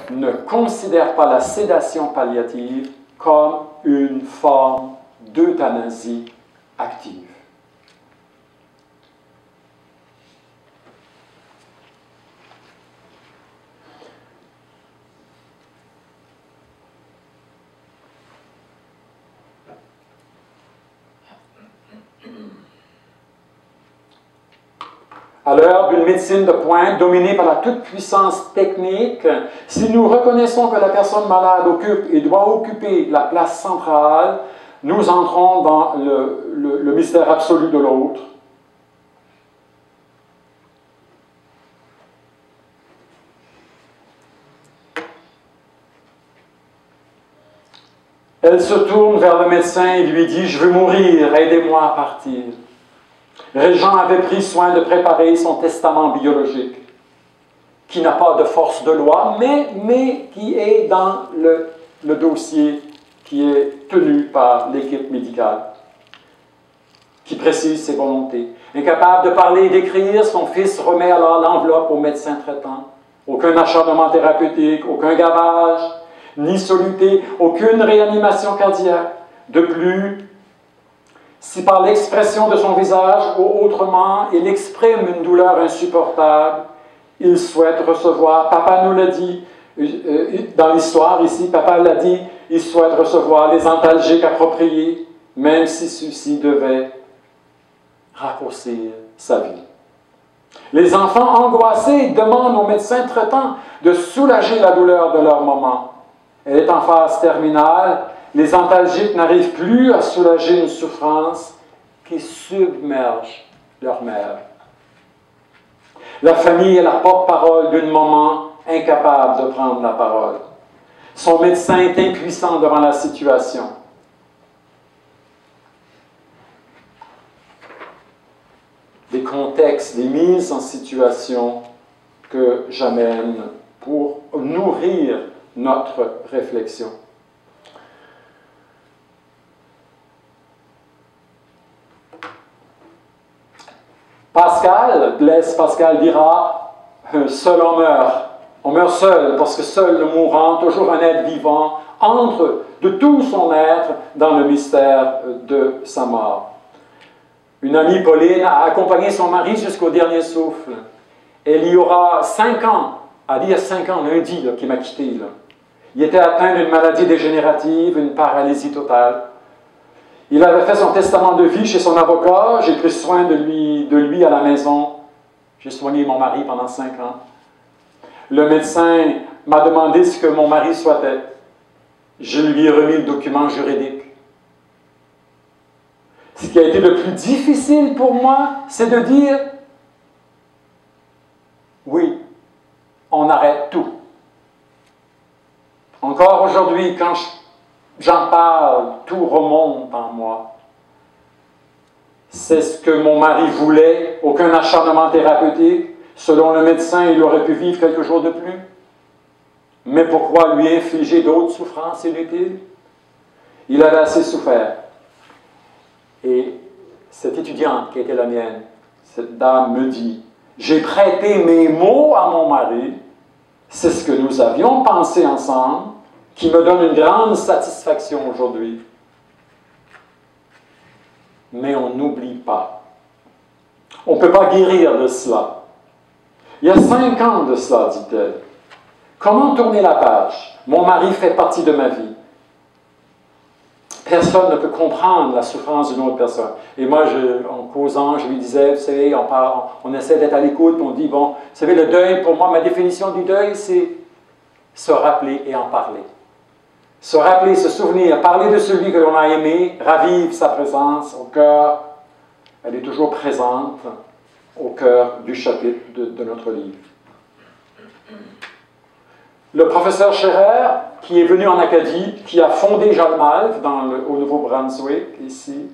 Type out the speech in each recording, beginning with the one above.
ne considère pas la sédation palliative comme une forme d'euthanasie active. À l'heure d'une médecine de pointe dominée par la toute-puissance technique, si nous reconnaissons que la personne malade occupe et doit occuper la place centrale, nous entrons dans le mystère absolu de l'autre. Elle se tourne vers le médecin et lui dit « Je veux mourir, aidez-moi à partir ». Régent avait pris soin de préparer son testament biologique, qui n'a pas de force de loi, mais qui est dans le dossier qui est tenu par l'équipe médicale, qui précise ses volontés. Incapable de parler et d'écrire, son fils remet alors l'enveloppe au médecin traitant. Aucun acharnement thérapeutique, aucun gavage, ni soluté, aucune réanimation cardiaque. De plus, si par l'expression de son visage ou autrement, il exprime une douleur insupportable, il souhaite recevoir, papa nous l'a dit, dans l'histoire ici, papa l'a dit, il souhaite recevoir les antalgiques appropriés, même si ceux-ci devaient raccourcir sa vie. Les enfants angoissés demandent au médecin traitant de soulager la douleur de leur moment. Elle est en phase terminale. Les antalgiques n'arrivent plus à soulager une souffrance qui submerge leur mère. La famille est la porte-parole d'une maman incapable de prendre la parole. Son médecin est impuissant devant la situation. Des contextes, des mises en situation que j'amène pour nourrir notre réflexion. Blaise Pascal dira, seul on meurt. On meurt seul parce que seul le mourant, toujours un être vivant, entre de tout son être dans le mystère de sa mort. Une amie, Pauline, a accompagné son mari jusqu'au dernier souffle. Elle y aura 5 ans, il y a 5 ans, lundi, qui m'a quitté. Là. Il était atteint d'une maladie dégénérative, une paralysie totale. Il avait fait son testament de vie chez son avocat. J'ai pris soin de lui à la maison. J'ai soigné mon mari pendant 5 ans. Le médecin m'a demandé ce que mon mari souhaitait. Je lui ai remis le document juridique. Ce qui a été le plus difficile pour moi, c'est de dire oui, on arrête tout. Encore aujourd'hui, quand j'en parle, tout remonte en moi. C'est ce que mon mari voulait, aucun acharnement thérapeutique. Selon le médecin, il aurait pu vivre quelques jours de plus. Mais pourquoi lui infliger d'autres souffrances inutiles? Il avait assez souffert. Et cette étudiante qui était la mienne, cette dame me dit, j'ai prêté mes mots à mon mari, c'est ce que nous avions pensé ensemble, qui me donne une grande satisfaction aujourd'hui. Mais on n'oublie pas. On ne peut pas guérir de cela. Il y a 5 ans de cela, dit-elle. Comment tourner la page? Mon mari fait partie de ma vie. Personne ne peut comprendre la souffrance d'une autre personne. Et moi, en causant, je lui disais, vous savez, on essaie d'être à l'écoute, on dit, bon, vous savez, le deuil, pour moi, ma définition du deuil, c'est se rappeler et en parler. Se rappeler, se souvenir, parler de celui que l'on a aimé, ravivre sa présence au cœur. Elle est toujours présente au cœur du chapitre de notre livre. Le professeur Scherer, qui est venu en Acadie, qui a fondé Jalmalv au Nouveau-Brunswick, ici.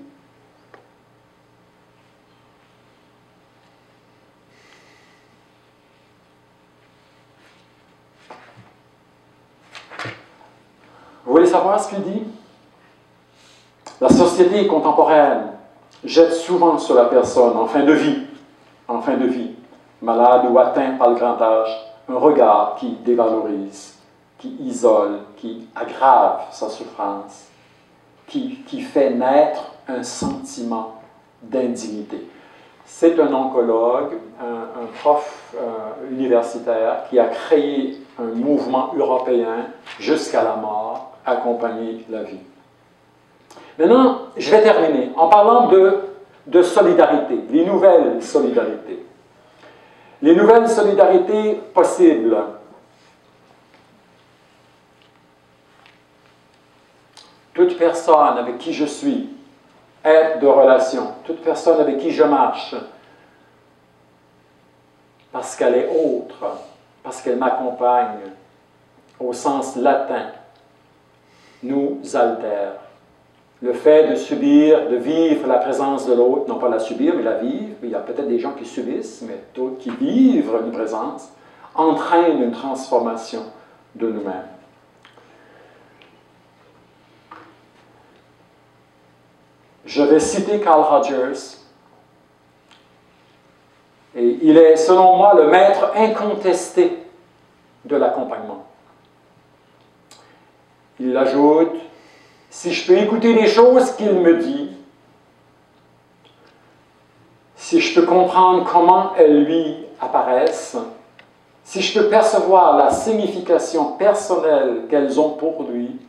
Vous voulez savoir ce qu'il dit? La société contemporaine jette souvent sur la personne en fin de vie, malade ou atteint par le grand âge, un regard qui dévalorise. qui isole, qui aggrave sa souffrance, qui fait naître un sentiment d'indignité. C'est un oncologue, un prof universitaire qui a créé un mouvement européen jusqu'à la mort, accompagner la vie. Maintenant, je vais terminer en parlant de solidarité, les nouvelles solidarités. Les nouvelles solidarités possibles. Toute personne avec qui je suis, être de relation, toute personne avec qui je marche, parce qu'elle est autre, parce qu'elle m'accompagne, au sens latin, nous altère. Le fait de subir, de vivre la présence de l'autre, non pas la subir, mais la vivre, il y a peut-être des gens qui subissent, mais d'autres qui vivent une présence, entraîne une transformation de nous-mêmes. Je vais citer Carl Rogers, et il est, selon moi, le maître incontesté de l'accompagnement. Il ajoute, si je peux écouter les choses qu'il me dit, si je peux comprendre comment elles lui apparaissent, si je peux percevoir la signification personnelle qu'elles ont pour lui,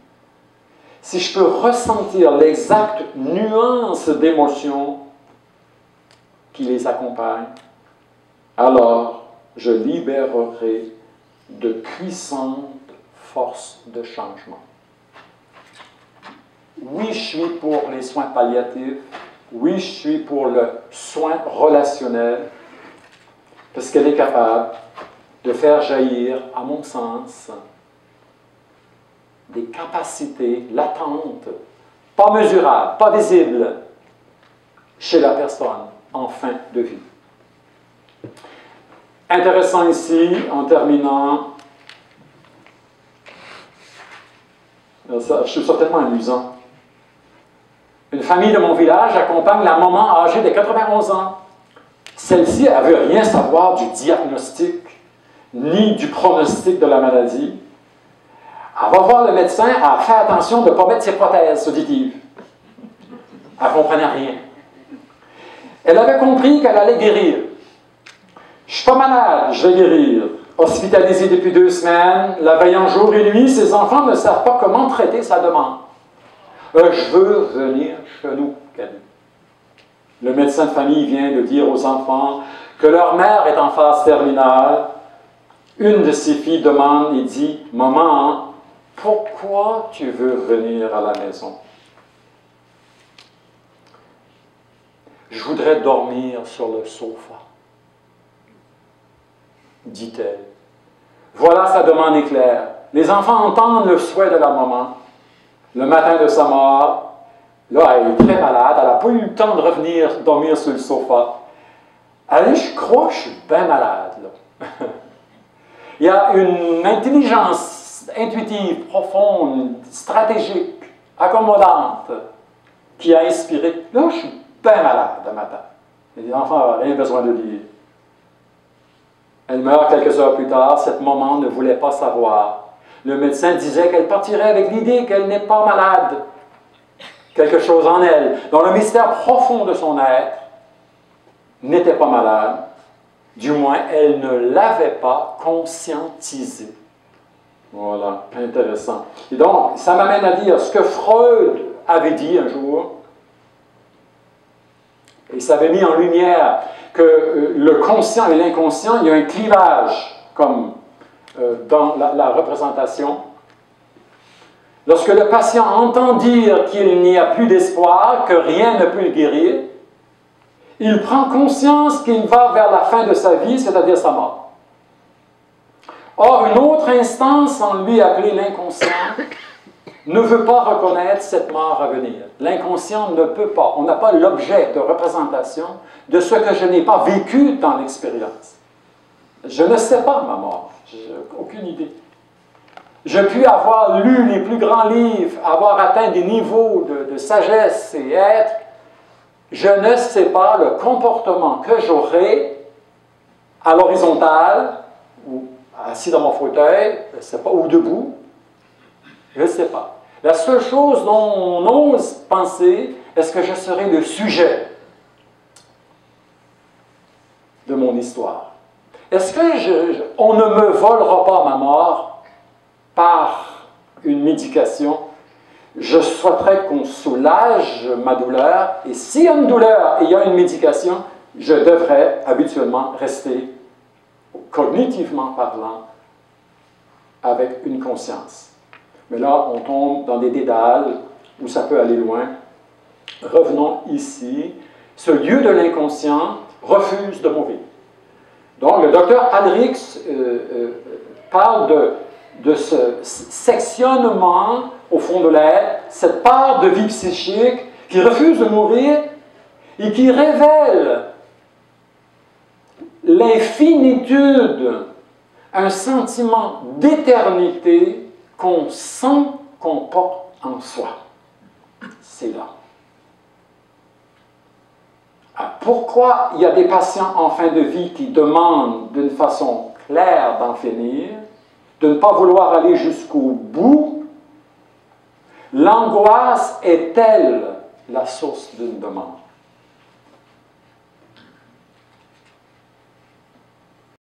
si je peux ressentir l'exacte nuance d'émotion qui les accompagne, alors je libérerai de puissantes forces de changement. Oui, je suis pour les soins palliatifs. Oui, je suis pour le soin relationnel, parce qu'elle est capable de faire jaillir, à mon sens, des capacités latentes, pas mesurables, pas visibles, chez la personne en fin de vie. Intéressant ici, en terminant, je trouve ça tellement amusant. Une famille de mon village accompagne la maman âgée de 91 ans. Celle-ci, elle ne veut rien savoir du diagnostic, ni du pronostic de la maladie. Elle va voir le médecin, elle fait attention de ne pas mettre ses prothèses auditives. Elle ne comprenait rien. Elle avait compris qu'elle allait guérir. Je ne suis pas malade, je vais guérir. Hospitalisée depuis 2 semaines, la veillant jour et nuit, ses enfants ne savent pas comment traiter sa demande. Je veux venir chez nous, qu'elle dit. Le médecin de famille vient de dire aux enfants que leur mère est en phase terminale. Une de ses filles demande et dit, « Maman, pourquoi tu veux venir à la maison? » « Je voudrais dormir sur le sofa, dit-elle. Voilà sa demande éclair. Les enfants entendent le souhait de la maman. Le matin de sa mort, là, elle est très malade, elle n'a pas eu le temps de revenir dormir sur le sofa. Elle dit, je crois que je suis bien malade, là. Il y a une intelligence intuitive, profonde, stratégique, accommodante, qui a inspiré. Là, je suis bien malade le matin. Les enfants n'avaient rien besoin de dire. Elle meurt quelques heures plus tard, cette maman ne voulait pas savoir. Le médecin disait qu'elle partirait avec l'idée qu'elle n'est pas malade. Quelque chose en elle, dans le mystère profond de son être, n'était pas malade. Du moins, elle ne l'avait pas conscientisé. Voilà, intéressant. Et donc, ça m'amène à dire ce que Freud avait dit un jour, et ça avait mis en lumière que le conscient et l'inconscient, il y a un clivage, comme dans la représentation. Lorsque le patient entend dire qu'il n'y a plus d'espoir, que rien ne peut le guérir, il prend conscience qu'il va vers la fin de sa vie, c'est-à-dire sa mort. Or, une autre instance, en lui appelée l'inconscient, ne veut pas reconnaître cette mort à venir. L'inconscient ne peut pas. On n'a pas l'objet de représentation de ce que je n'ai pas vécu dans l'expérience. Je ne sais pas ma mort. Je n'ai aucune idée. Je puis avoir lu les plus grands livres, avoir atteint des niveaux de sagesse et être. Je ne sais pas le comportement que j'aurai à l'horizontale ou assis dans mon fauteuil, je ne sais pas, ou debout, je ne sais pas. La seule chose dont on ose penser, est-ce que je serai le sujet de mon histoire? Est-ce que on ne me volera pas ma mort par une médication? Je souhaiterais qu'on soulage ma douleur, et s'il y a une douleur et il y a une médication, je devrais habituellement rester, cognitivement parlant, avec une conscience. Mais là, on tombe dans des dédales où ça peut aller loin. Revenons ici. Ce lieu de l'inconscient refuse de mourir. Donc, le docteur Alrix parle de ce sectionnement au fond de l'être, cette part de vie psychique qui refuse de mourir et qui révèle l'infinitude, un sentiment d'éternité qu'on sent qu'on porte en soi. C'est là. Alors, pourquoi il y a des patients en fin de vie qui demandent d'une façon claire d'en finir, de ne pas vouloir aller jusqu'au bout? L'angoisse est-elle la source d'une demande?